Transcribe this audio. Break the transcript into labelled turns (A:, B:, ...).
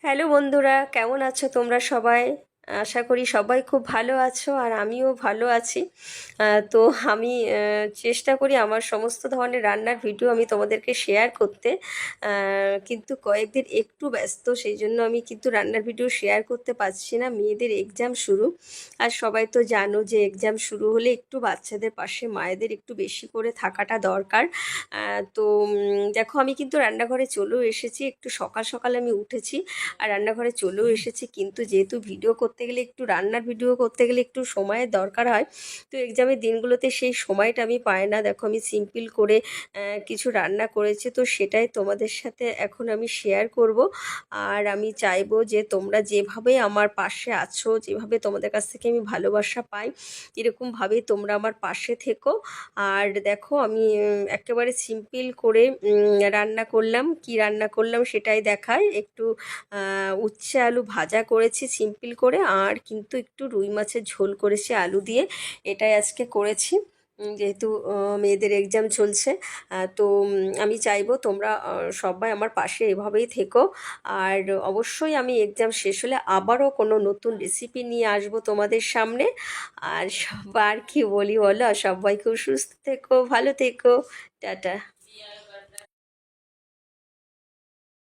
A: Hello বন্ধুরা, কেমন আছো তোমরা সবাই? আশা করি সবাই খুব ভালো আছো আর আমিও ভালো আছি। তো আমি চেষ্টা করি আমার সমস্ত ধরনের রান্নার ভিডিও আমি তোমাদেরকে শেয়ার করতে। কিন্তু কয়েকদিন একটু ব্যস্ত, সেই জন্য আমি কিন্তু রান্নার ভিডিও শেয়ার করতে পারছি না। মেয়েদের এক্সাম শুরু, আর সবাই তো জানো যে এক্সাম শুরু হলে একটু বাচ্চাদের পাশে মায়েদের একটু বেশি করে থাকাটা দরকার। তো দেখো, আমি কিন্তু রান্নাঘরে চলেও এসেছি। একটু সকাল সকাল আমি উঠেছি আর রান্নাঘরে চলেও এসেছি, কিন্তু যেহেতু ভিডিও করতে গেলে একটু রান্নার ভিডিও করতে গেলে একটু সময়ের দরকার হয়। তো এক্সামের দিনগুলোতে সেই সময়টা আমি পাই না। দেখো, আমি সিম্পল করে কিছু রান্না করেছি, তো সেটাই তোমাদের সাথে এখন আমি শেয়ার করব। আর আমি চাইবো যে তোমরা যেভাবে আমার পাশে আছো, যেভাবে তোমাদের কাছ থেকে আমি ভালোবাসা পাই, এরকমভাবেই তোমরা আমার পাশে থেকো। আর দেখো, আমি একেবারে সিম্পল করে রান্না করলাম। কি রান্না করলাম সেটাই দেখায়। একটু উচ্ছে আলু ভাজা করেছি সিম্পল করে, আর কিন্তু একটু রুই মাছের ঝোল করেছি আলু দিয়ে। এটাই আজকে করেছি। যেহেতু মেয়েদের এক্সাম চলছে, তো আমি চাইবো তোমরা সবাই আমার পাশে এভাবেই থেকো। আর অবশ্যই আমি এক্সাম শেষ হলে আবারও কোনো নতুন রেসিপি নিয়ে আসবো তোমাদের সামনে। আর সবার কি বলি বলো, সবাই খুব সুস্থ থেকো, ভালো থেকো। টাটা।